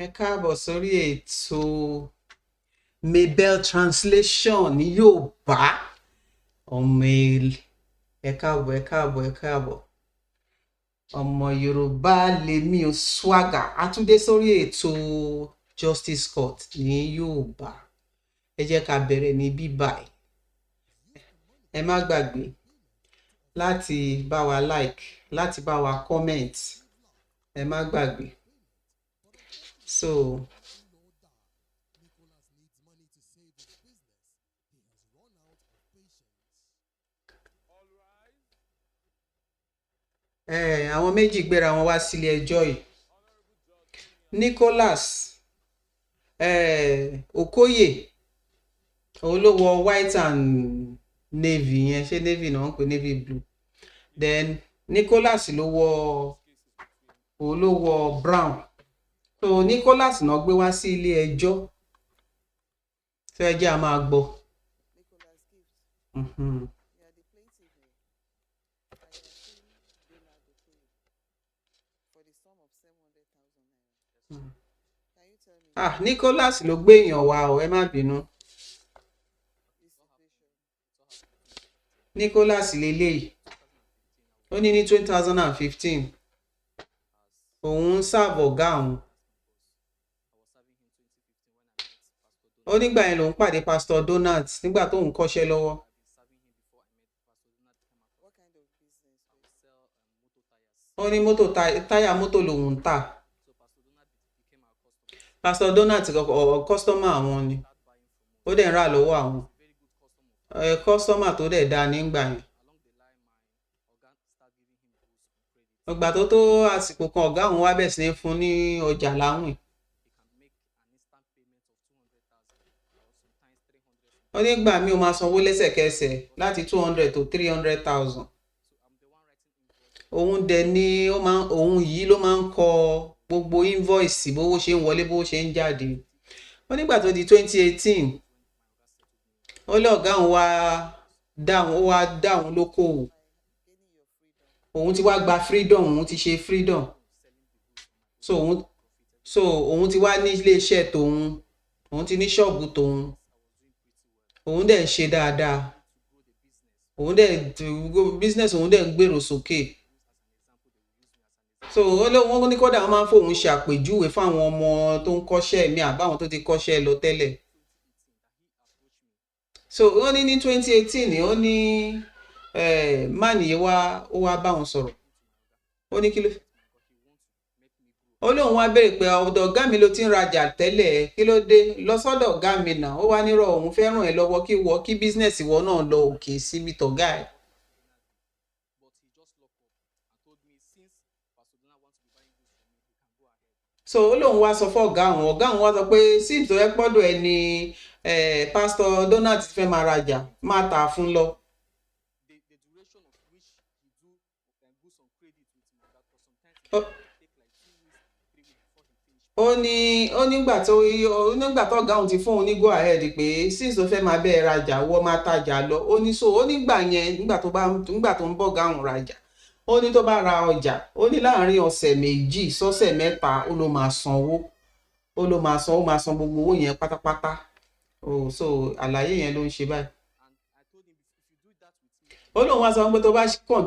Ẹ káàbọ̀ sórí ètò Mabel translation ní Yorùbá. Ọmọ ẹ káàbọ̀. Ọmọ Yorùbá lèmi ò swagger. A tún dé sórí ètò Justice Court ní Yorùbá. Ẹ jẹ́ ká bẹ̀rẹ̀ ní bíbáyìí. Ẹ má gbàgbé láti bá wa like, láti bá wa comment. Ẹ má gbàgbé. So àwọn méjì gbéra wọn wá sílé ẹjọ́ yìí. Nicholas Okoye òun ló wọ white and navy yẹn, ṣé navy náà ń pè navy blue, then Nicholas ló wọ brown. So Nicholas náà gbé wá sí ilé ẹjọ́ tó ẹ jẹ́ a máa gbọ́. Nicholas ló gbé èèyàn wá o, ẹ má bínú. Nicholas leléyìí ó ní 2015 òun ń sáàbọ̀ ọ̀gá òun. Ó nígbà yẹn lòun pàdé Pastor Donald nígbà tóun kọ́ṣẹ́ lọ́wọ́. Ó ní táyà mọ́tò lòun ń tà. Pastor Donald kọ́sítọ́mà àwọn ni, ó dẹ̀ ń rà lọ́wọ́ àwọn. Kọ́sítọ́mà tó dẹ̀ dáa nígbà yẹn. Ìgbà tó àsìkò kan ọ̀gá òun wá bẹ̀ sí ní fún ní ọjà láwìn. Ó nígbà míì ó máa sanwó lẹ́sẹ̀kẹsẹ̀ láti 200 to 300,000. Òun dẹ̀ ni òun yìí ló máa ń kọ gbogbo invoice bówó ṣe ń wọlé bówó ṣe ń jáde. Ó nígbà tó di 2018 ó lé ọ̀gá òun wá dáhùn lókòwò. Òun ti wá gba freedom, òun ti ṣe freedom. So òun ti wá ní iléeṣẹ́ tòun, òun ti ní ṣọ́ọ̀bù tòun. Òun dẹ̀ ń ṣe dáadáa. Business òun dẹ̀ ń gbèrò sókè. So wọ́n ní kódà wọ́n máa ń fòun ṣe àpèjúwe fún àwọn ọmọ tó ń kọ́ṣẹ́ mi àbáwọn tó ti kọ́ṣẹ́ lọ tẹ́lẹ̀. So wọ́n ní 2018 ó ní máàní ó wá bá wọn sọ̀rọ̀. Ó ní kí ló ó lóun wá béèrè pé ọ̀dọ̀ ọ̀gá mi ló ti ń rajà tẹ́lẹ̀, kí ló dé lọ sọ́dọ̀ ọ̀gá mi náà. Ó wá nírọ̀ òun fẹ́ ràn ẹ́ lọ́wọ́ kí bísínẹ́sì wọ náà lọ òkè síbi tọ̀gá ẹ̀. So ó lóun wá sọ fún ọ̀gá òun wá sọ pé síìtì tó yẹ pọ́dọ̀ ẹ ni Pastor Donald ti fẹ́ máa rajà máa tà fún lọ. Ó nígbà tó ọ̀gá òun ti fún òun ní go ahead pé síìtì tó fẹ́ máa bẹ́ẹ̀ rajà wọ́n máa tajà lọ. Ó ní so ó nígbà yẹn nígbà tó ń bọ̀ ọ̀gá òun rajà, ó ní tó bá ra ọjà, ó ní láàárín ọ̀sẹ̀ 2 sọ́sẹ̀ 3 ó ló máa sanwó. Ó máa san gbogbo owó yẹn pátápátá. So àlàyé yẹn ló ń ṣe báyìí. Ó lóun wá sọ pé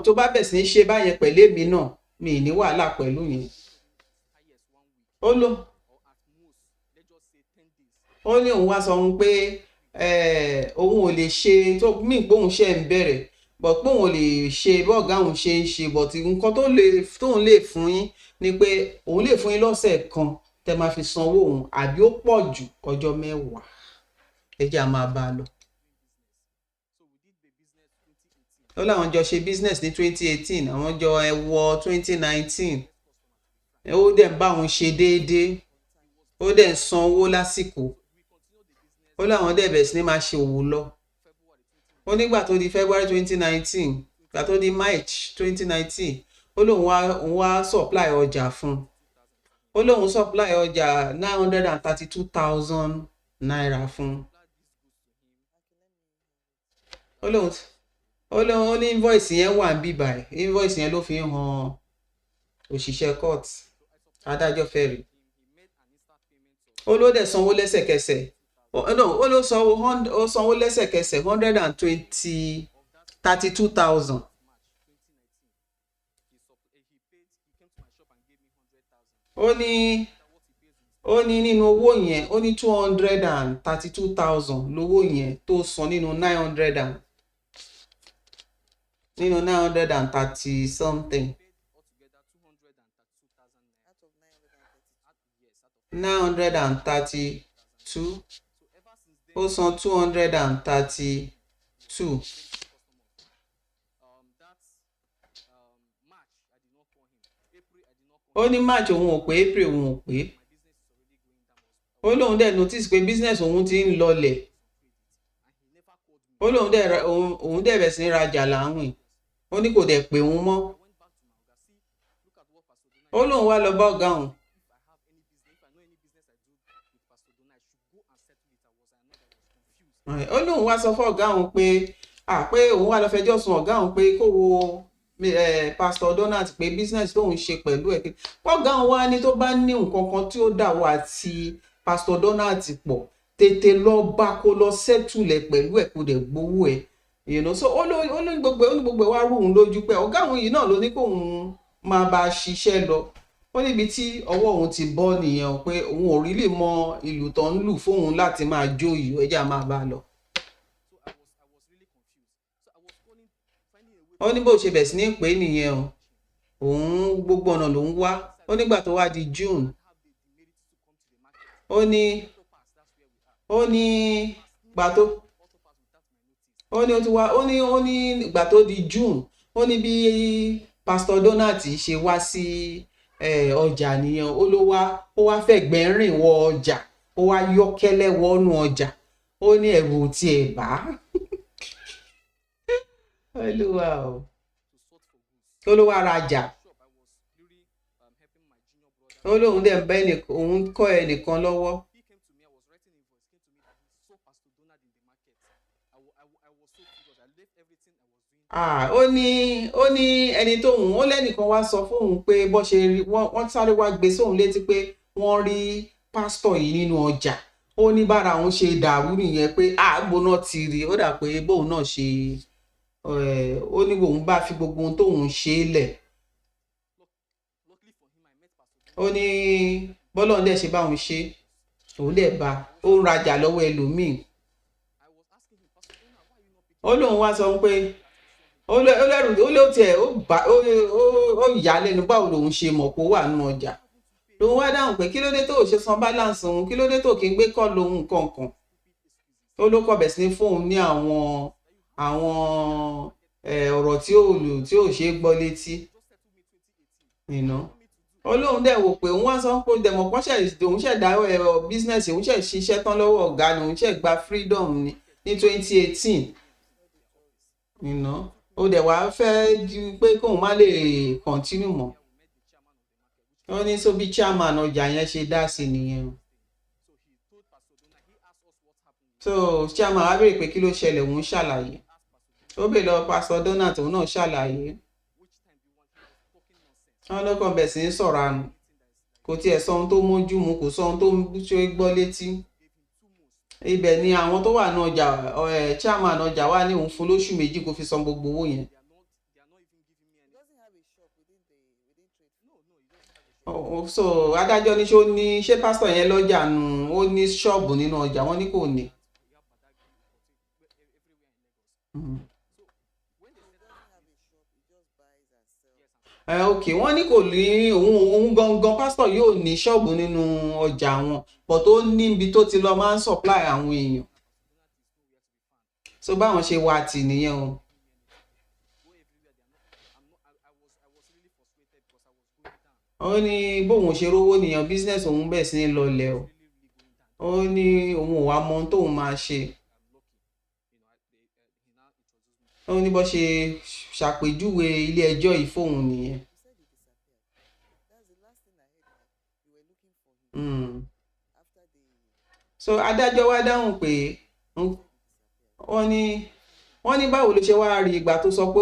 tó bá bẹ̀ sí ní ṣe báyẹn pẹ̀lú èmi náà, mi ì ní wàhálà pẹ̀lú yẹn. Ó ní òun wá sọ pé òun ò lè ṣe tó mí pé òun ṣe ń bẹ̀rẹ̀ bọ̀ pé òun ò lè ṣe bọ́ọ̀gá òun ṣe ń ṣe bọ̀ tí nǹkan tóun lè fún yín ni pé òun lè fún yín lọ́sẹ̀ kan tẹ́ máa fi sanwó òun àbí ó pọ̀ jù ọjọ́ 10. Ẹ jẹ́ a máa bá a lọ. Ó láwọn jọ ṣe business ní 2018, àwọn jọ wọ 2019. Ó dẹ̀ ń bá òun ṣe déédéé, ó dẹ̀ ń sanwó lásìkò. Ó láwọn dẹ̀ bẹ̀rẹ̀ sí ní máa ṣe òwò lọ. Ó nígbà tó di February 2019, ìgbà tó di March 2019, ó lóun wá supply ọjà fún. Ó lóun supply ọjà 932,000 naira fún. Ó ní invoice yẹn wà ń bíbà ẹ̀. Invoice yẹn ló fi ń hàn òṣìṣẹ́ court, adájọ́ fẹ́rí. ó ló dẹ̀ sanwó lẹ́sẹ̀kẹsẹ̀ ó ló sanwó lẹ́sẹ̀kẹsẹ̀ 132,000. ó ní nínú owó yẹn ó ní 232,000 lówó yẹn tó san nínú 930 something. 932 ó san 232. ó ní March òun ò pé April òun ò pé. ó lóun dẹ̀ notice pé business òun ti ń lọlẹ̀. ó lóun dẹ̀ bẹ̀ sí ní rajà láwìn. ó ní kò dẹ̀ pé òun mọ́. ó lóun wá lọ bá ọ̀gá òun. ó lóun wá sọ fún ọ̀gá òun pé òun wá lọ fẹjọ́ sùn ọ̀gá òun pé kó wo Pastor Donald pé business tóun ṣe pẹ̀lú ẹ̀ ọ̀gá òun wá ní tó bá ní nǹkan kan tí ó dà wá àti Pastor Donald pọ̀ tètè lọ bá kó lọ sẹ́tùlẹ̀ pẹ̀lú ẹ̀ kó dẹ̀ gbowó ẹ̀ so ó ní gbogbo ẹ̀ wá rú òun lójú pé ọ̀gá òun yìí náà ló ní kóun máa bá a ṣiṣẹ́ lọ. ó níbi tí ọwọ́ òun ti bọ́ nìyẹn pé òun ò rí lè mọ ìlù tó ń lù fóun láti máa jó ìyó ẹja máa bá a lọ. ó ní bó ṣe bẹ̀ sí ní pé nìyẹn òun gbogbo ọ̀nà ló ń wá. ó nígbà tó wá di June ó ní ìgbà tó di June ó ní bí Pastor Donald ṣe wá sí ọjà nìyẹn ó wá fẹ̀gbẹ́ rìn wọ ọjà ó wá yọ́kẹ́lẹ́ wọnú ọjà ó ní ẹ̀rù tí ẹ̀ bá Olúwa ó ló wá rajà ó lóun dẹ̀ ń bá òun kọ́ ẹnìkan lọ́wọ́. ó ní ẹni tóun ó lẹ́nìkan wá sọ fóun pé bó ṣe rí wọ́n sáré wá gbé sóun létí pé wọ́n rí pásítọ̀ yìí nínú ọjà. ó ní bára òun ṣe dàrú nìyẹn pé àgbóná ti rí ó dà pé bóun náà ṣe ó ní òun bá fi gbogbo ohun tóun ṣe lẹ̀. ó ní bọ́lọ̀ dẹ̀ ṣe báwọn ṣe òun dẹ̀ bá ó ń rajà lọ́wọ́ ẹlòmíì. ó lóun wá sọ pé ó lẹ́rù ó lé tiẹ̀ ó yà lẹ́nu báwo lòun ṣe mọ̀ pé ó wà nínú ọjà. lòun wá dáhùn pé kí ló dé tó ṣe san balance òun kí ló dé tó kí n gbé kọ́ lòun kankan. ó ló kọ́ bẹ̀ sí ní fóun ní àwọn ọ̀rọ̀ tí ò ṣe gbọ́ létí. ó lóun dẹ̀ wò pé òun wá sọ pé dẹ̀mọ̀ pọ́nṣẹ́ òun ṣẹ̀ dá business òun ṣẹ̀ ṣiṣẹ́ tán lọ́wọ́ ọ̀gá ni òun ṣẹ̀ gba freedom ní 2018. ó dẹ̀ wá fẹ́ pé kóun má lè continue mọ́. ó ní so bí chairman ọjà yẹn ṣe dá sí nìyẹn. so chairman wá béèrè pé kí ló ṣẹlẹ̀ òun ṣàlàyé. ó béèrè lọ Pastor Donald òun náà ṣàlàyé. wọ́n lọ́kàn bẹ̀ sí ń sọ̀rọ̀ àná kò tiẹ̀ sọ ohun tó mójú mu kò sọ ohun tó ṣe gbọ́ létí. ibẹ̀ ni àwọn tó wà ní ọjà chairman ọjà wà ní òun fún lóṣù 2 kó fi san gbogbo owó yẹn. so adájọ́ ní ṣé pásítọ̀ yẹn lọ́jà nù ó ní ṣọ́ọ̀bù nínú ọjà wọ́n ní kò ní. ok wọ́n ní kò ní òun gangan pásítọ̀ yóò ní ṣọ́ọ̀bù nínú ọjà wọn but tó níbi tó ti lọ máa ń supply àwọn èèyàn. so báwọn ṣe wà tì nìyẹn o. ó ní bóun ṣe rówó nìyẹn business òun bẹ̀ sí ní lọlẹ̀ o. ó ní òun ò wá mọ ohun tóun máa ṣe. ó ní bó ṣe ṣàpèjúwe ilé ẹjọ́ yìí fóun nìyẹn. so adájọ́ wá dáhùn pé wọ́n ní báwo ló ṣe wá rí ìgbà tó sọ pé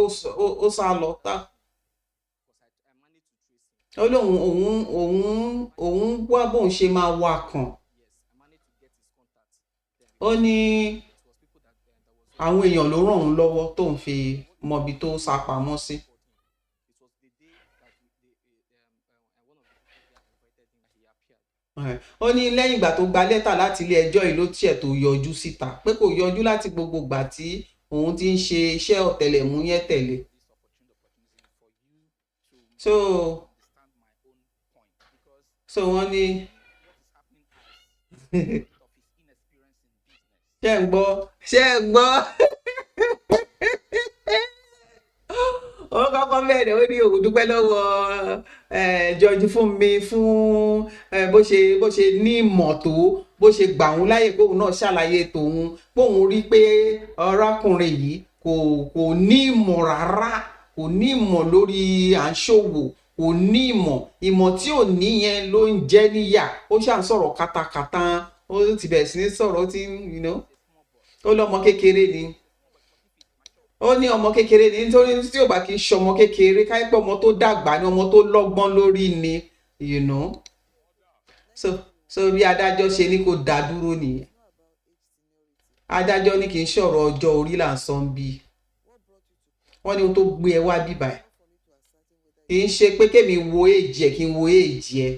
ó sá lọ tá. ó lóun òun wá bóun ṣe máa wá kàn ó ní àwọn èèyàn ló ràn òun lọ́wọ́ tó ń fi mọbi tó sá pamọ́ sí. Ó ní lẹ́yìn ìgbà tó gba lẹ́tà láti ilé ẹjọ́ yìí ló tiẹ̀ tó yọjú síta, pé kò yọjú láti gbogbo ìgbà tí òun ti ń ṣe iṣẹ́ ọ̀tẹlẹ̀múyẹ́ tẹ̀lé. so wọ́n ní ṣé ń gbọ́ ó kọ́kọ́ bẹ̀rẹ̀ ó ní òun dúpẹ́ lọ́wọ́ George fún mi fún bó ṣe ní ìmọ̀ tó, bó ṣe gbà òun láyè pé òun náà ṣàlàyé tòun, pé òun rí pé arákùnrin yìí kò ní ìmọ̀ rárá, kò ní ìmọ̀ lórí à ń ṣòwò, kò ní ìmọ̀ tí ò ní yẹn ló ń jẹ́ níyà. Ó ṣà ń sọ̀rọ̀ katakata, ó ti bẹ̀rẹ̀ sí ní sọ̀rọ̀, ó ti ó lọ́mọ kékeré ni. Ó ní ọmọ kékeré ni nítorí tí ò bá kí ń ṣọmọ kékeré, káyipẹ́ ọmọ tó dàgbà ni, ọmọ tó lọ́gbọ́n lórí ni, so bí adájọ́ ṣe ní kó dá dúró nìyẹn. Adájọ́ ní kì í ṣọ̀rọ̀ ọjọ́ orí là ń sọ ń bí. Wọ́n ní ohun tó gbé ẹ wá bíbá ẹ̀ kì í ṣe pé kémi wo èjì ẹ̀ kí n wo èjì ẹ̀.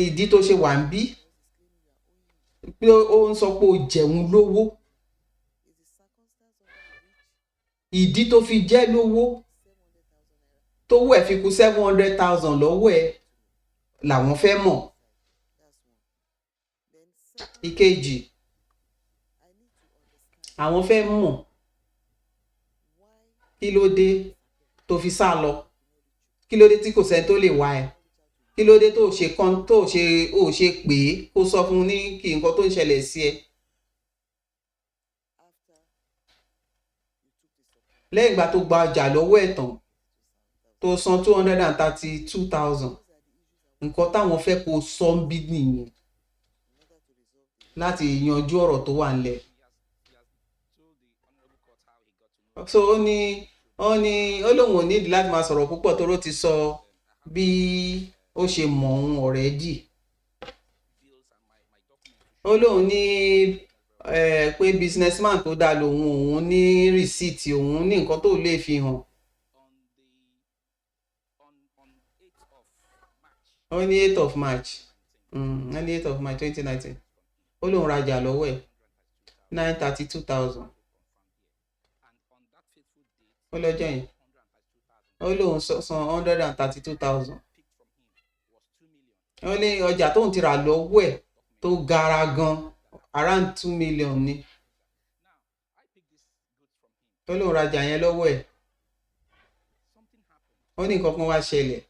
Ìdí tó ṣe wà ń bí pé ó ń sọ pé ó jẹun lówó. Ìdí tó fi jẹ́ lówó tó wẹ̀ fi kù 700,000 lọ́wọ́ ẹ̀ làwọn fẹ́ mọ̀. Ìkejì, àwọn fẹ́ mọ̀ kí ló dé tó fi sá lọ, kí ló dé tí kò sẹ́ni tó lè wá ẹ, kí ló dé tó ṣe pé kó sọ fún ní kí nǹkan tó ń ṣẹlẹ̀ sí ẹ. Lẹ́yìn ìgbà tó gba ọjà lọ́wọ́ ẹ̀ tán tó san 232,000, nǹkan táwọn fẹ́ kó sọ ń bí nìyẹn láti yanjú ọ̀rọ̀ tó wà nílẹ̀. So ó lóun ò nídìí láti máa sọ̀rọ̀ púpọ̀ toró ti sọ bí ó ṣe mọ̀ òun already. Ó lóun ní pé businessman tó dá lòun, òun ní rìsíìtì, òun ní nǹkan tó lè fi hàn. Ó ní 8th of March 2019 ó lóun rajà lọ́wọ́ ẹ̀ 932,000. ó lọ́jọ́ yẹn ó lóun san 132,000. ó ní ọjà tóun ti rà lọ́wọ́ ẹ̀ tó gara gan around 2 million ni. ó lóun rajà yẹn lọ́wọ́ ẹ̀. ó ní nǹkan kan wá ṣẹlẹ̀.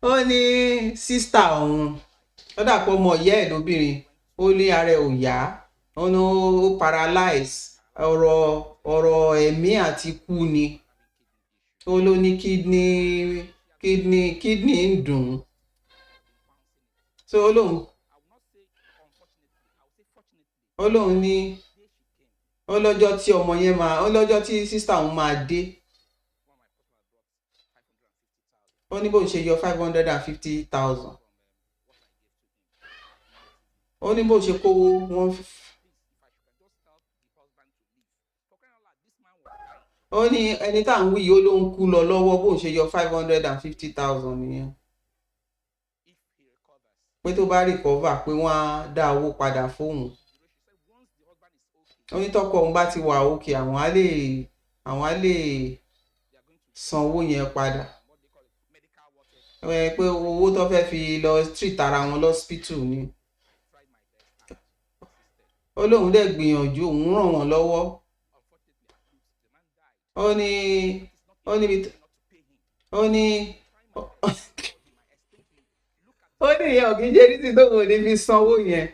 ó ní sísítà òun, ó dàpọ̀ ọmọ ìyá ẹ̀ lóbìnrin, ó ní ara ẹ̀ ò yá, ó ní ó paralyze, ọ̀rọ̀ ẹ̀mí àti kú ni. ó ló ní kidney ń dùn. So ó lóun ní ọlọ́jọ́ tí ọmọ yẹn ọlọ́jọ́ tí sísítà òun máa dé, ó ní bó ṣe yọ 550,000. ó ní bó ṣe kówó wọn. ó ní ẹni tá à ń wí yìí ó ló ń kú lọ lọ́wọ́, bó ṣe yọ 550,000 nìyẹn. pé tó bá recover pé wọ́n á dá owó padà fóun. ó ní tọ́kọ òun bá ti wà òkè, àwọn á lè san owó yẹn padà. pé owó tó fẹ́ fi lọ treat ara wọn lọ́sípítù ni. ó lóun dẹ̀ gbìyànjú, òun ràn wọ́n lọ́wọ́. ó ní ìyẹn òkè jẹ́ ní ti tóun ò ní fi sanwó yẹn.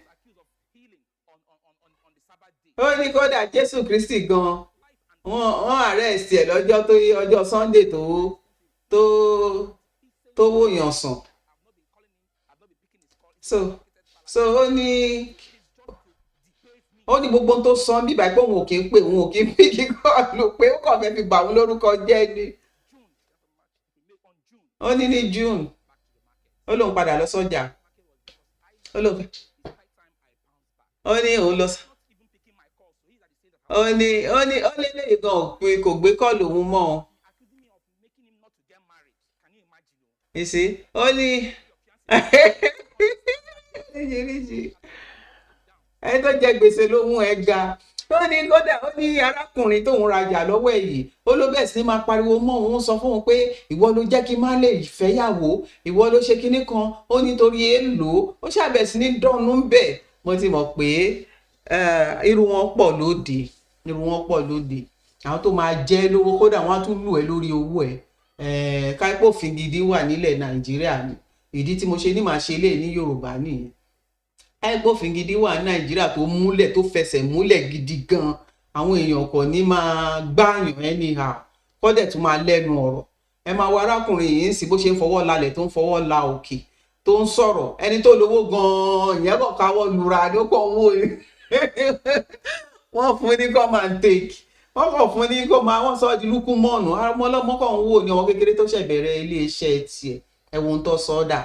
ó ní kódà Jésù Kristi gan wọ́n arrest ẹ̀ ọjọ́ Sunday tó wòyàn sàn. so ó ní gbogbo tó san bíbá pé òun ò kí ń pè, òun ò kí ń pè kíkọ́ ló pé ó kàn fẹ́ fi bà òun lórúkọ jẹ́ ni. ó ní June ó lóun padà lọ sọ́jà ó lóun ó ní òun lọ ó ní lélẹ́yìn gan kò gbé kọ́ọ̀lù òun mọ́ ọ. You see, ó ní ẹ tó jẹ gbèsè lóhun ẹ ga. Ó ní kódà ó ní arákùnrin tóun rajà lọ́wọ́ ẹ̀ yìí ó ló bẹ̀ sí ní máa pariwo mọ́ òun sọ fún òun pé ìwọ ló jẹ́ kí n má lè fẹ́yàwó ìwọ ló ṣe kinní kan ó nítorí èèlò ó ṣàbẹ̀ sí ní dọ́nú ń bẹ̀. Mo ti mọ̀ pé irú wọn pọ̀ lóde àwọn tó máa jẹ́ lówó kódà wọ́n á tún lù ẹ́ lórí owó ẹ̀ káípòfin gidi wà nílẹ̀ Nàìjíríà ni ìdí tí mo ṣe ní màá ṣe lè ní Yorùbá nìyẹn. Káípòfin gidi wà ní Nàìjíríà tó múlẹ̀ tó fẹsẹ̀ múlẹ̀ gidi gan àwọn èèyàn kò ní máa gbáàyàn anyhow kọ́dẹ̀ tún máa lẹ́nu ọ̀rọ̀. Ẹ máa wo arákùnrin yìí ń sì bó ṣe ń fọwọ́ lalẹ̀ tó ń fọwọ́ la òkè tó ń sọ̀rọ̀ ẹni tó lówó gan-an ìyẹn kàn káwọ́ lura ni ó kàn ń wò ni wọ́n fún ní come and take wọ́n kàn fún ní kó máa wọ́n sọ di lúkú mọ́ọ̀nù ọmọ ọlọ́mọ kàn ń wò ní ọmọ kékeré tó ṣẹ̀ bẹ̀rẹ̀ iléeṣẹ́ tiẹ̀ ẹ̀wọ̀n tó sọ́dà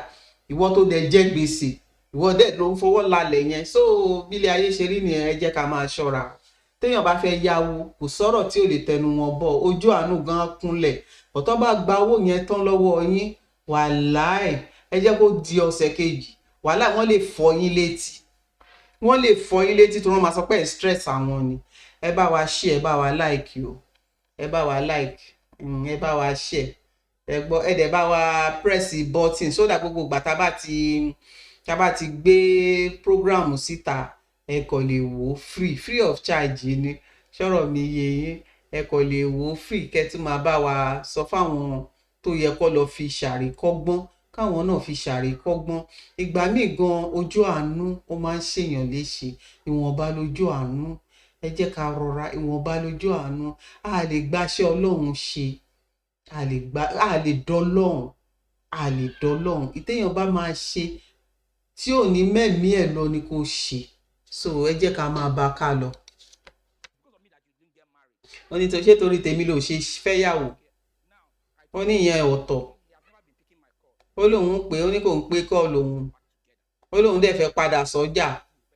ìwọ tó dẹ̀ jẹ́ gbèsè ìwọ dẹ̀ ló ń fọwọ́ lalẹ̀ yẹn so bílẹ̀ ayé ṣe rí nìyẹn ẹ jẹ́ ká máa ṣọ́ra téèyàn bá fẹ́ yáwó kò sọ̀rọ̀ tí ò lè tẹnu wọn bọ̀ ojú àánú gan kúnlẹ̀ ọ̀tọ́ bá gba owó yẹn tán lọ́wọ́ yín wàláì ẹ jẹ́ kó di ọ̀sẹ̀ kejì wàláì wọ́n lè fọ́ yín létí tí wọ́n máa sọ pé stress àwọn ni. Ẹ bá wa share ẹ bá wa like o ẹ bá wa like ẹ bá wa share ẹ gbọ́ ẹ dẹ̀ bá wa press button so that gbogbo ìgbà tá bá ti gbé program síta ẹ kò lè wò free of charge ni ṣọ́rọ̀ mi yé yín ẹ kò lè wò free kẹ́ tún máa bá wa sọ fáwọn tó yẹ kó lọ fi ṣàríkọ́gbọ́n káwọn náà fi ṣàríkọ́gbọ́n. Ìgbà míì gan ojú àánú ó máa ń ṣèyàn léṣe ìwọ̀nba lójú àánú ẹ jẹ́ ká rọra ìwọ̀nba lójú àánú a lè gbàṣẹ́ Ọlọ́run ṣe a lè dọ́lọ́run ìtéèyàn bá máa ṣe tí ò ní mẹ́mí ẹ̀ lọ ni kò ṣe so ẹ jẹ́ ká máa bá ká lọ. Ó ní tó ṣe torí tèmi ló ṣe fẹ́yàwó ó ní ìyẹn ọ̀tọ̀ ó lóun pé ó ní kò ń pé kọ́ lòun ó lóun dẹ̀ fẹ́ padà sọ́jà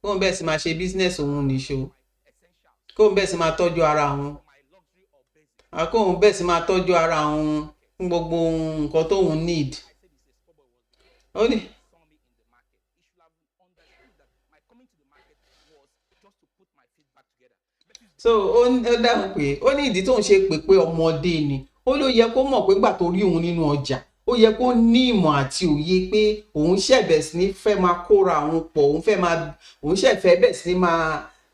kóun bẹ́ẹ̀ sì máa ṣe business òun nìṣó kóun bẹ́ẹ̀ sì máa tọ́jú ara òun kóun bẹ́ẹ̀ sì máa tọ́jú ara òun fún gbogbo nǹkan tóun need. Ó ní so ó dáhùn pé ó ní ìdí tóun ṣe pé ọmọdé ni ó ló yẹ kó mọ̀ pé gbà tó rí òun nínú ọjà ó yẹ kó ní ìmọ̀ àti òye pé òun ṣẹ̀bẹ̀ sí ní fẹ́ máa kóra òun pọ̀ òun ṣẹ̀fẹ̀ bẹ̀ sí ní máa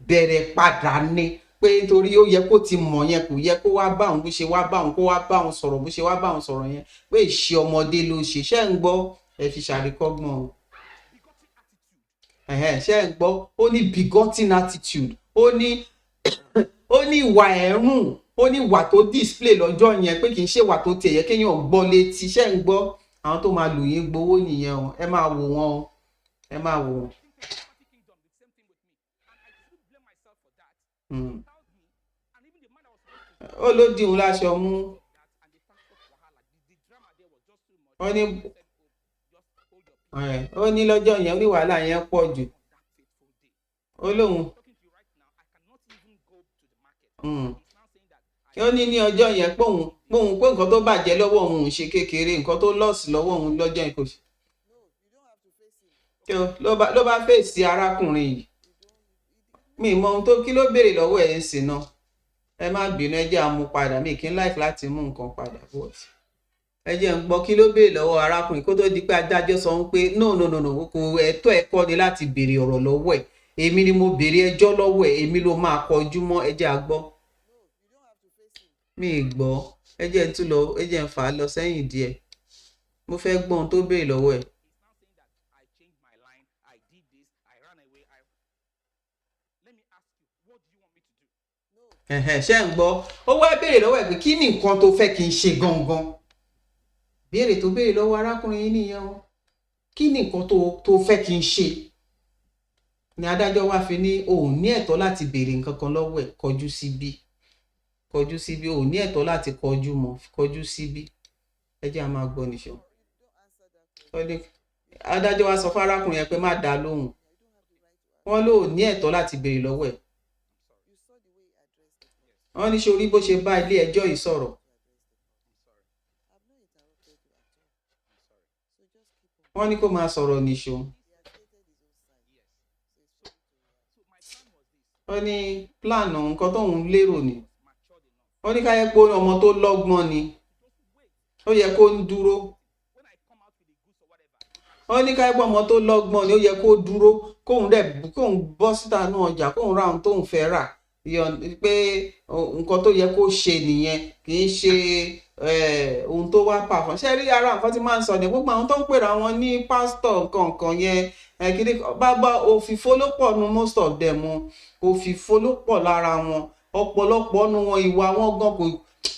bẹ̀rẹ̀ padà ni pé nítorí ó yẹ kó ti mọ̀ yẹn kò yẹ kó wá bá òun bó ṣe wá bá òun kó wá bá òun sọ̀rọ̀ bó ṣe wá bá òun sọ̀rọ̀ yẹn pé ìṣe ọmọdé ló ṣe ń gbọ́ ẹ fi ṣàríkọ́gbọ́n o ṣe ń gbọ́ ó ní begotten attitude ó ní ìwà ẹ̀rùn ó ní ìwà tó display lọ́jọ́ yẹn pé kì í ṣe ìwà tó tiẹ̀ yẹ kéèyàn gbọ́ létí ṣe ń gbọ́ àwọn tó máa lù yín gbowó nìyẹn o ẹ máa wò wọ́n o ẹ máa wò wọ́n. Ó ló di òun láṣọ mú ó ní lọ́jọ́ yẹn ó ní wàhálà yẹn pọ̀ jù ó lóun ó ní ọjọ́ yẹn pé nǹkan tó bàjẹ́ lọ́wọ́ òun ń ṣe kékeré nǹkan tó lọ́ọ̀sì lọ́wọ́ òun lọ́jọ́ yẹn kò sí. ló bá fèsì arákùnrin yìí mi mọ ohun tó kí ló béèrè lọ́wọ́ ẹ̀ ń sìn náà ẹ má bínú ẹ jẹ́ àmú padà mi kí n láìpẹ́ láti mú nǹkan padà bọ̀ ẹ jẹ́ ń gbọ́ kí ló béèrè lọ́wọ́ arákùnrin kó tó di pé adájọ́ sọ pé no kò ẹ̀tọ́ ẹ̀ kọ́ ni láti béèrè ọ̀rọ̀ lọ́wọ́ ẹ̀ èmi ni mo béèrè ẹjọ́ lọ́wọ́ ẹ̀ èmi ló máa kọjú mọ́ ẹ jẹ́ àgbọ́ mi gbọ́ ẹ jẹ́ ń tún lọ ẹ jẹ́ ń fà á lọ sẹ́yìn díẹ̀ mo fẹ́ gbọ́ ohun tó béèrè lọ́wọ́ ẹ̀. ṣé ń gbọ́ ó wá béèrè lọ́wọ́ ẹ̀ pé kí ni nǹkan tó fẹ́ kí n ṣe gangan béèrè tó béèrè lọ́wọ́ arákùnrin yìí nìyẹn o kí ni nǹkan tó fẹ́ kí n ṣe ni adájọ́ wá fi ní o ò ní ẹ̀tọ́ láti béèrè nǹkan kan lọ́wọ́ ẹ̀ kọjú síbí o ò ní ẹ̀tọ́ láti kọjú síbí ẹ jẹ́ a máa gbọ́ nìṣó. Ó ní adájọ́ wá sọ fún arákùnrin yẹn pé má dá lóhùn. Wọ́n ló ní ẹ̀tọ́ láti béèrè lọ́wọ́ ẹ̀. Wọ́n ní sórí bó ṣe bá ilé ẹjọ́ yìí sọ̀rọ̀. Wọ́n ní kó máa sọ̀rọ̀ níṣó. Wọ́n ní plan nǹkan tóun lérò ni. Wọ́n ní ká yẹ pé ọmọ tó lọ́gbọ́n ni. Ó yẹ kó ń dúró. Wọ́n ní ká yẹ pé ọmọ tó lọ́gbọ́n ni ó yẹ kó dúró kóun bọ́ síta náà ọjà kóun ra ohun tóun fẹ́ rà. Pé nǹkan tó yẹ kó ṣe nìyẹn kì í ṣe ohun tó wá pàfọn. Ṣé rí ara nǹkan tí máa ń sọ ní gbogbo àwọn tó ń pèrè àwọn ní pásítọ̀ nǹkan yẹn kiri bàbá òfìfo ló pọ̀ nu most of them òfìfo ló pọ̀ lára wọn ọ̀pọ̀lọpọ̀ nu wọn ìwà wọn gan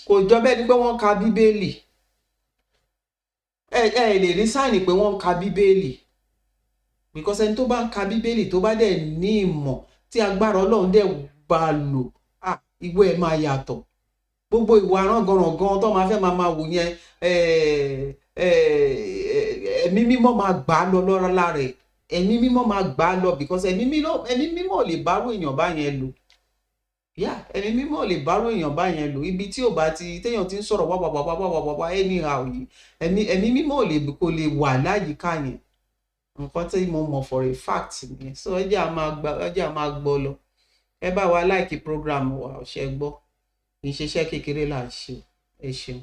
kò jọ bẹ́ẹ̀ ni pé wọ́n ka bíbélì. Ẹ lè rí sáìnì pé wọ́n ka bíbélì because ẹni tó bá ń ka bíbélì tó bá dẹ̀ ní ìmọ̀ tí agbára Ọlọ́run dẹ̀ bá lò ìwé ẹ̀ máa yàtọ̀. Gbogbo ìwà ránganràngan tó máa fẹ́ máa wò yẹn ẹ̀mí mímọ́ máa gbà á lọ lọ́rọ̀ lára ẹ̀. Ẹ̀mí mímọ́ máa gbà á lọ because ẹ̀mí mímọ́ ò lè bárò èèyàn bá yẹn lò. Ẹ̀mí mímọ́ ò lè bárò èèyàn bá yẹn lò. Ibi tí ò bá ti téèyàn ti ń sọ̀rọ̀ wá anyhow yìí ẹ̀mí mímọ́ kò lè wà láyìíká yẹn. Nǹkan tí mo mọ̀ for a fact nìyẹn. So ẹ jẹ́ a máa gbọ́ lọ. Ẹ bá wa like program wa ṣe gbọ́. Kì í ṣe iṣẹ́ kékeré là ń ṣe. Ẹ ṣeun.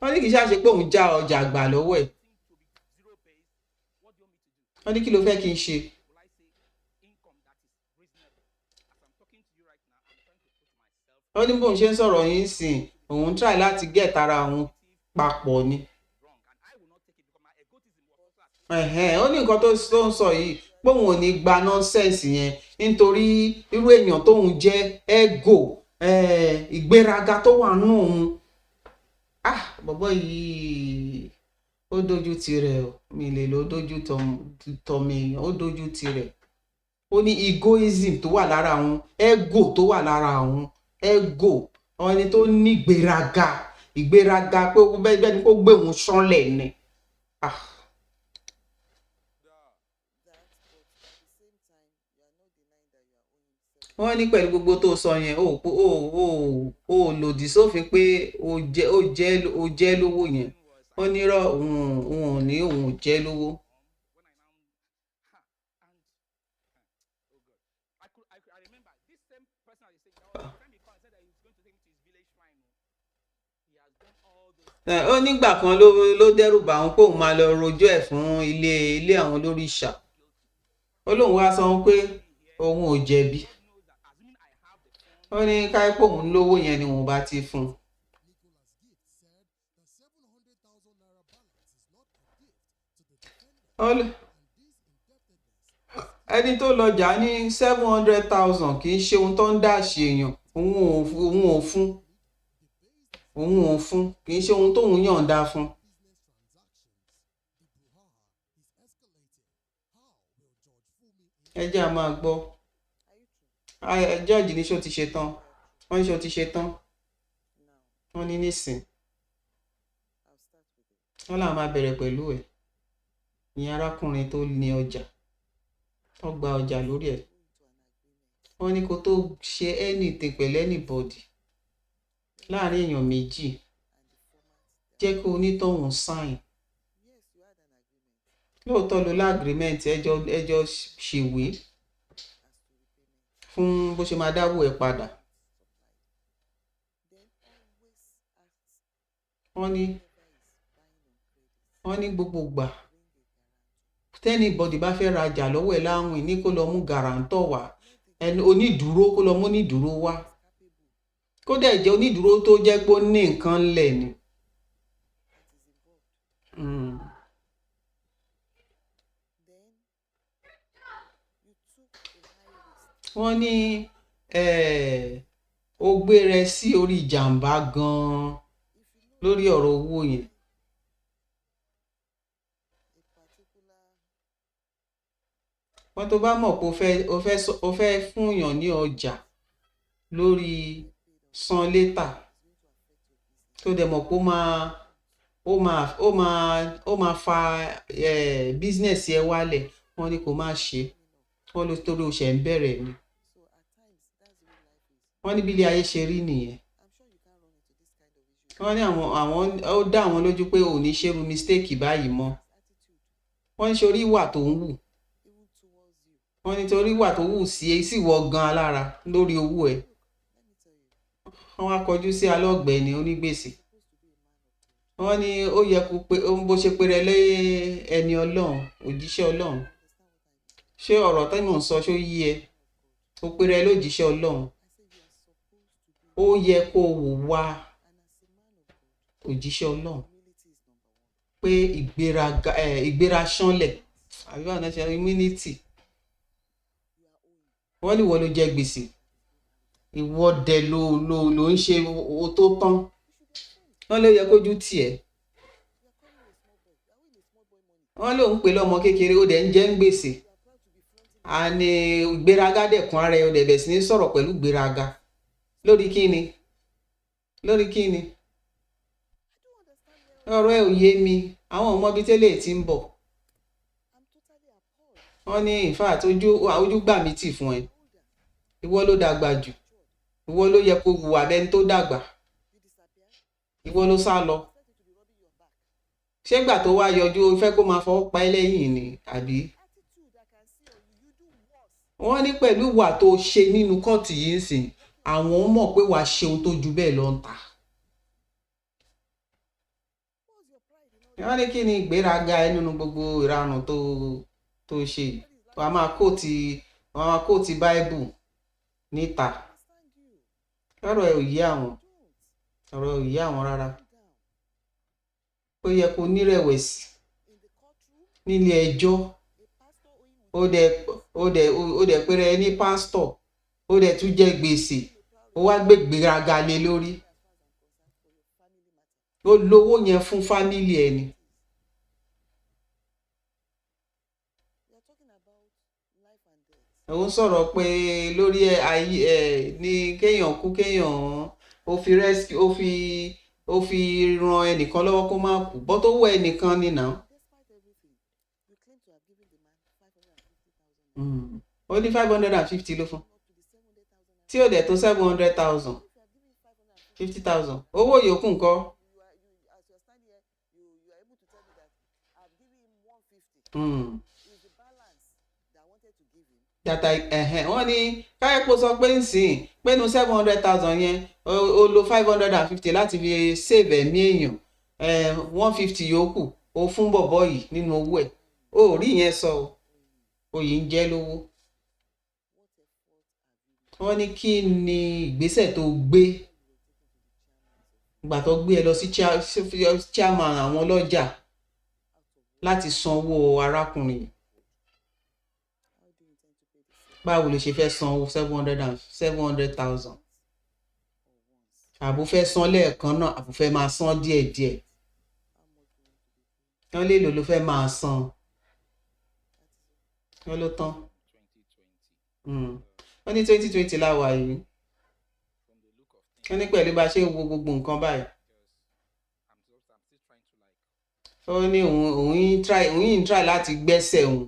Wọ́n ní kì í ṣàṣe pé òun já ọjà àgbà lọ́wọ́ ẹ̀. Wọ́n ní kí ló fẹ́ kí n ṣe. Wọ́n ní bóun ṣe ń sọ̀rọ̀ yín sìn òun try láti get ara òun papọ̀ ni. Ó ní nǹkan tó ń sọ yìí póun ò ní gba nonsense yẹn nítorí irú èèyàn tóun jẹ́ ego ìgbéraga tó wà nù òun. Bọ̀bọ́ yìí ó dojú tirẹ̀ o mi lè lo dojú tọmọ èèyàn ó dojú tirẹ̀. Ó ní egoism tó wà lára òun ego tó wà lára òun ego ẹni tó ní ìgbéraga pé bẹ́ẹ̀ ni kó gbé òun ṣánlẹ̀ ni. Wọ́n ní pẹ̀lú gbogbo tó sọ yẹn ó lòdì sófin pé ó jẹ́ lówó yẹn. Wọ́n ní rọ òun ò jẹ́ lówó. Ó nígbà kan ló dẹ́rù bà òun pé òun máa lọ rojọ́ ẹ̀ fún ilé àwọn olórìṣà. Ó lóun wá sọ pé òun ò jẹ̀bi. Ó ní káípò òun lówó yẹn ni òun bá ti fún un. Ẹni tó lọjà ní 700,000 kì í ṣe ohun tó ń dá ṣe èèyàn òun ò fún kì í ṣe ohun tóun yọ̀ǹda fún. Ẹ jẹ́ a máa gbọ́. Jọ́ọ̀jì ní ṣó ti ṣe tán. Wọ́n ní ṣó ti ṣe tán. Wọ́n ní nísìn. Wọ́n là máa bẹ̀rẹ̀ pẹ̀lú ẹ̀. Ìyẹn arákùnrin tó ní ọjà. Wọ́n gba ọjà lórí ẹ̀. Wọ́n ní kó tó ṣe anything pẹ̀lú anybody láàrin èèyàn méjì jẹ́ kó onítọ̀hún sign. Lóòótọ́ ló lágrímẹ̀ntì ẹjọ́ ṣèwé fún bó ṣe máa dáwó ẹ̀ padà. Wọ́n ní gbogbo gbà tẹ́nibọ̀dì bá fẹ́ rajà lọ́wọ́ ẹ̀ láwìn ní kó lọ mú gàràǹtọ̀ wá onídùúró kó lọ mú onídùúró wá kó dẹ̀ jẹ́ onídùúró tó jẹ́ pé ó ní nǹkan lẹ̀ ni. Wọ́n ní ó gbé rẹ̀ sí orí ìjàmbá gan-an lórí ọ̀rọ̀ owó yẹn. Wọ́n tó bá mọ̀ pé o fẹ́ fún èèyàn ní ọjà lórí san létà tó dẹ̀ mọ̀ pé ó máa fa business ẹ wálẹ̀. Wọ́n ní kó má ṣe, wọ́n ló torí ó ṣe ń bẹ̀rẹ̀ ni. Wọ́n ní bí ilé ayé ṣe rí nìyẹn. Wọ́n ní àwọn ó dá àwọn lójú pé ò ní ṣerú mistake báyìí mọ́. Wọ́n ní sórí ìwà tó ń wù. Wọ́n ní torí ìwà tó wù sí wọ gan alára lórí owó ẹ̀. Wọ́n wá kọjú sí alọ́gbẹ̀ni Onigbese. Wọ́n ní ó yẹ kó pé bó ṣe péré lé ẹni Ọlọ́run, òjíṣẹ́ Ọlọ́run. Ṣé ọ̀rọ̀ tí mò ń sọ ṣó yí ẹ? Ó péré lójíṣẹ́ Ọlọ́run. Ó yẹ kó wà òjíṣẹ́ Ọlọ́run pé ìgbéra ṣánlẹ̀ àbí báwo ni wọ́n ṣe immunity. Wọ́n ní ìwọ ló jẹ gbèsè, ìwọ dẹ̀ ló ń ṣe owó tó tán. Wọ́n ló yẹ kójú tiẹ̀. Wọ́n ló ń pè lọ́mọ kékeré, ó dẹ̀ ń jẹ́ ń gbèsè. Àní ìgbéraga dẹ̀kun ara ẹ̀, ó dẹ̀ bẹ̀ sí ní sọ̀rọ̀ pẹ̀lú ìgbéraga. Lórí kíni? Lórí kíni? Ọ̀rọ̀ ẹ̀ ò yé mi. Àwọn ọmọ bíi tẹ́lẹ̀ tí ń bọ̀. Wọ́n ní in fact ojú gbà mí tì fún ẹ. Ìwọ ló dàgbà jù. Ìwọ ló yẹ kó hùwà bẹ́ni tó dàgbà. Ìwọ ló sá lọ. Ṣé ìgbà tó wá yọjú ó fẹ́ kó máa fọwọ́ pa ẹ́ lẹ́yìn ni àbí? Wọ́n ní pẹ̀lú ìwà tó ṣe nínú kọ́ọ̀tù yìí sìn, àwọn mọ̀ pé wàá ṣe ohun tó ju bẹ́ẹ̀ lọ ń ta. Wọ́n ní kí ni ìgbéraga ẹ nínú gbogbo ìranù tó ṣe? Wọ́n máa kóòtì Bible níta. Ọ̀rọ̀ ẹ̀ ò yé àwọn. Ọ̀rọ̀ ẹ̀ ò yé àwọn rárá. Ó yẹ kó nírẹ̀wẹ̀sì nílé ẹjọ́. Ó dẹ̀ péré ní pásítọ̀. Ó dẹ̀ tún jẹ gbèsè. Ó wá gbé ìgbéraga lé lórí. Ó lówó yẹn fún fámílì ẹ̀ ni. Ó sọ̀rọ̀ pé lórí ayé ní kéèyàn kú, kéèyàn ó fi ran ẹnìkan lọ́wọ́ kó má kú. Bọ́ tó wọ ẹnìkan ni náà. Ó ní 550 ló fún. Tí ó dẹ̀ tó 700,000. 50,000. Owó yòókù ńkọ́? Wọ́n ní káyọ̀pọ̀ sọ pé ń sìn pé nu 700,000 yẹn ó lo 550 láti fi save ẹ̀mí èèyàn. 150 yòókù ó fún bọ̀bọ̀ yìí nínú owó ẹ̀. Ó rí yẹn sọ o yìí ń jẹ́ lówó. Wọ́n ní kí ni ìgbésẹ̀ tó gbé ìgbà tó gbé ẹ lọ sí chairman àwọn ọlọ́jà láti sanwó arákùnrin. Báwo ló ṣe fẹ́ sanwó 700,000? Àbò fẹ́ san lẹ́ẹ̀kan náà, àbò fẹ́ máa san díẹ̀díẹ̀. Wọ́n lè lò fẹ́ máa san. Wọ́n ló tán. Wọ́n ní 2020 láwà yìí. Wọ́n ní pẹ̀lú bá ṣe wo gbogbo nǹkan báyìí. Ó ní òun yìí ń try láti gbẹ́sẹ̀ òun.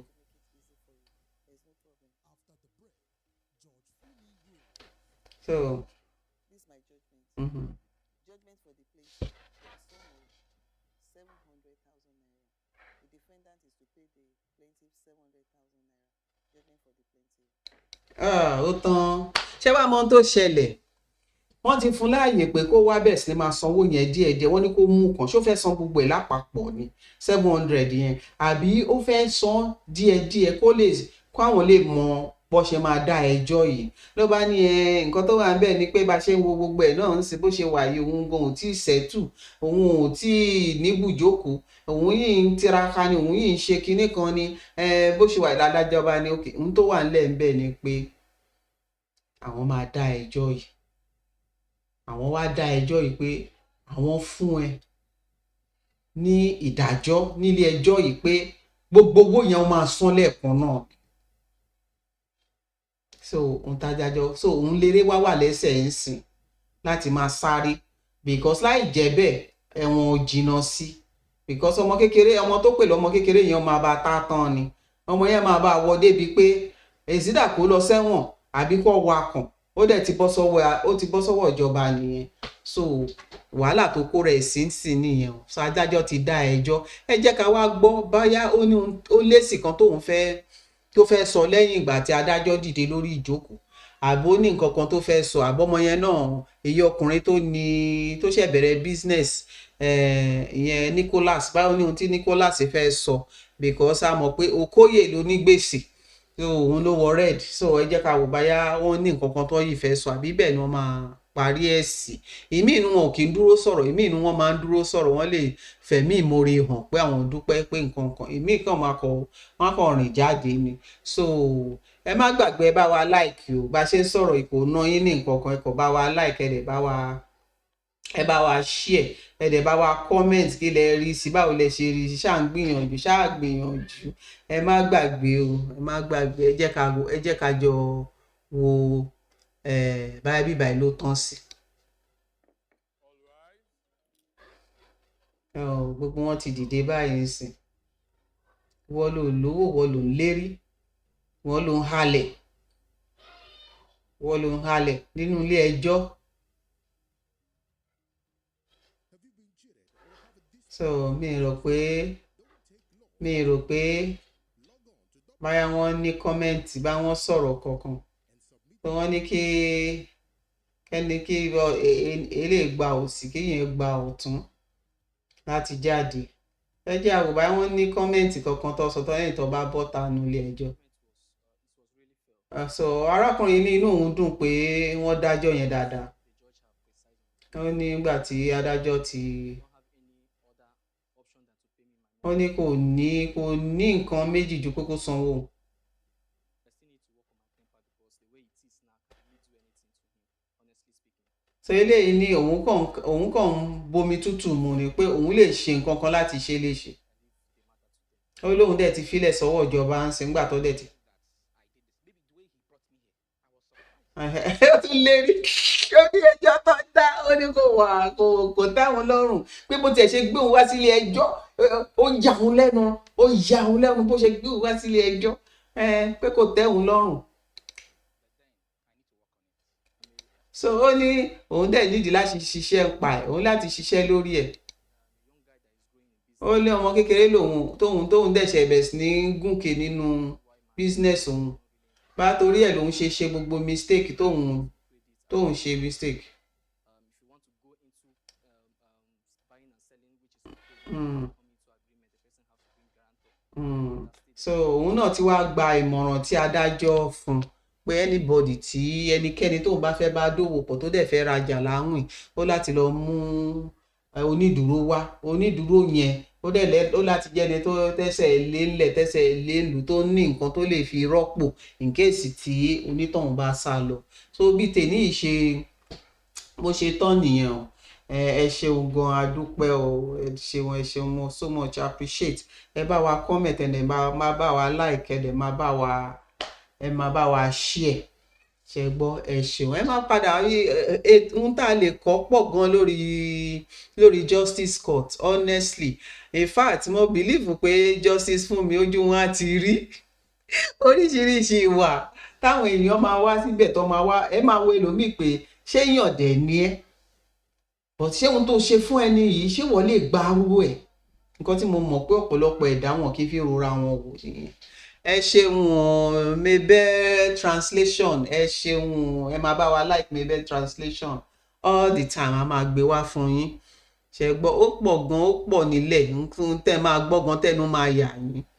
So, this is my judgment. Judgment for the plaintiff, sum of 700,000 naira. The defendant is to pay the plaintiff 700,000 naira. Judgment for the plaintiff. Ó tán. Ṣé wàá mọ ohun tó ṣẹlẹ̀? Wọ́n ti fún láàyè pé kó wá bẹ̀ sí máa sanwó yẹn díẹ̀díẹ̀. Wọ́n ní kó mú kan. Ṣó fẹ́ san gbogbo ẹ̀ lápapọ̀ ni 700 yẹn? Àbí ó fẹ́ san díẹ̀díẹ̀ kó àwọn lè mọ bó ṣe máa dá ẹjọ́ yìí? Ló bá ní nǹkan tó wà ń bẹ̀ ni pé bá ṣe ń wo gbogbo ẹ̀ náà ń ṣe bó ṣe wà yìí, òun gan ò tí ì ṣẹ́tù, òun ò tí ì níbùjókòó, òun yìí ń tiraka ni, òun yìí ń ṣe kinní kan ni, bó ṣe wà ládájọba ni. Òkè ohun tó wà ńlẹ̀ ń bẹ̀ ni pé àwọn máa dá ẹjọ́ yìí. Àwọn wá dá ẹjọ́ yìí pé àwọn fún ẹ ní ìdájọ́ nílé ẹjọ́ yìí pé gbogbo owó yẹn máa san lẹ́ẹ̀kan náà. So òun tajájọ́, so òun léré wá wà lẹ́sẹ̀ ń sìn láti máa sáré, because láì jẹ́ bẹ́ẹ̀ ẹ̀wọ̀n ò jìnnà sí. because ọmọ kékeré, ọmọ tó pè lọ́mọ kékeré yẹn máa bá ta tán ni, ọmọ yẹn máa bá wọ débi pé èsìdà kó lọ sẹ́wọ̀n àbí kó wakàn, ó dẹ̀ ti bọ́ sọ́wọ́ ìjọba nìyẹn. So wàhálà tó kó rẹ̀ sí nìyẹn o. So adájọ́ ti dá ẹjọ́, ẹ jẹ́ ká wá gbọ́ báyá ó lésì kan tó fẹ́ sọ lẹ́yìn ìgbà tí adájọ́ dìde lórí ìjókòó, àbó ní nǹkan kan tó fẹ́ sọ, àbọ́mọ yẹn náà èyí ọkùnrin tó ṣẹ̀ bẹ̀rẹ̀ business ìyẹn Nicholas, báwo ní ohun tí Nicholas fẹ́ sọ, because a mọ̀ pé Okoye ló ní gbèsè, so òun ló wọ red. So ẹ jẹ́ ká wò báyá wọ́n ní nǹkan kan tó yìí fẹ́ sọ, àbí bẹ́ẹ̀ ni wọ́n máa parí ẹ̀ sí. Ìmí inú wọn ò kí ń dúró sọ̀rọ̀, ìmí inú wọn máa ń dúró sọ̀rọ̀, wọ́n lè fẹ̀mí ìmoore hàn pé àwọn dúpẹ́ pé nǹkan kan, ìmí kan wọ́n kàn rìn jáde ni. So ẹ má gbàgbé, ẹ bá wa like o, bá ṣe ń sọ̀rọ̀ ìkò ná yín ní nǹkan kan, ẹ kò bá wa like, ẹ bá wa share, ẹ dẹ̀ bá wa comment kí lẹ rí sí, báwo lẹ ṣe rí sí, ṣáà gbìyànjú, ẹ má gbàgbé o, ẹ má gbàgbé, ẹ jẹ́ ká jọ wo báyìí bíbá ló tán sí. Gbogbo wọn ti dìde báyìí nísìn, wọ́n ló lówó, wọ́n ló ń lérí, wọ́n ló ń halẹ̀ nínú ilé ẹjọ́. So mi rò pé báyà wọ́n ní kọ́mẹ́ǹtì, bá wọ́n sọ̀rọ̀ kankan, so wọ́n ní kí eléyìí gba òsì, kéèyàn gba ọ̀tún láti jáde. Ẹ jẹ́ àwò báyà wọ́n ní kọ́mẹ́ǹtì kankan tó sọ tó lẹ́yìn tó bá bọ́ta nínú ilé ẹjọ́. So arákùnrin ní inú òun dùn pé wọ́n dájọ́ yẹn dáadáa. Ó ní nígbà tí adájọ́ ó ní kò ní nǹkan méjì ju pé kó sanwó. So eléyìí ní òun kàn ń bomi tútù mu ni, pé òun lè ṣe nǹkan kan láti ṣe léṣe. Ó lóun dẹ̀ ti filẹ̀ sọ́wọ́ ìjọba ń sìn gbà tó dẹ̀ ti. Ó tún lérí, ó ní ẹjọ́ tó dá, ó ní kò táwọn lọ́rùn, pé bó tiẹ̀ ṣe gbé òun wá sílé ẹjọ́, ó yà òun lẹ́nu bó ṣe gbé òun wá sílé ẹjọ́, pé kò tẹ́ òun lọ́rùn. So ó ní òun dẹ̀ nídìí láti ṣiṣẹ́ pa ẹ̀, òun láti ṣiṣẹ́ lórí ẹ̀. Ó ní ọmọ kékeré tóun dẹ̀ ṣe bẹ̀rẹ̀ sí ní gùnkè nínú business òun, bá torí ẹ̀ lòun ṣe gbogbo mistake tóun ṣe mistake. So òun náà ti wá gba ìmọ̀ràn tí adájọ́ fún pé ẹnikẹ́ni tóun bá fẹ́ bá dòwò pọ̀ tó dẹ̀ fẹ́ rajà láwìn, ó láti lọ mú onídùúró wá. Onídùúró yẹn ó láti jẹ́ni tó tẹ́sẹ̀ lélù tó ní nǹkan tó lè fi rọ́pò in case tí onítọ̀hún bá sá lọ. So bí tèmi bó ṣe tán nìyẹn o. Ẹ ṣeun gan, adúpẹ́ o, ẹ ṣeun mo so much appreciate. Ẹ bá wa comment, ẹ má bá wa like, ẹ má bá wa share. Ṣé gbọ́, ẹ ṣeun. Ẹ má padà ohun tá a lè kọ́ pọ̀ gan lórí justice court, honestly. In fact mo believe pé justice fún mi ojú wọn á ti rí oríṣiríṣi ìwà táwọn èèyàn máa wá síbẹ̀ tó máa wá, ẹ máa wo ẹlòmíì pé ṣé yàn dẹ̀ ni ẹ́, but ṣé ohun tó ṣe fún ẹni yìí ṣé wọ́n lè gba arú ẹ̀. Nǹkan tí mo mọ̀ pé ọ̀pọ̀lọpọ̀ ẹ̀dá wọn kì í fi rora wọn wò nìyẹn. Ẹ ṣeun Mabel translation, ẹ ṣeun, ẹ máa bá wa like Mabel translation all the time, a máa gbé wá fún yín. Ṣé gbọ́, ó pọ̀ gan, ó pọ̀ nílẹ̀, tẹ́ máa gbọ́ gan tẹ́nu máa yà yín.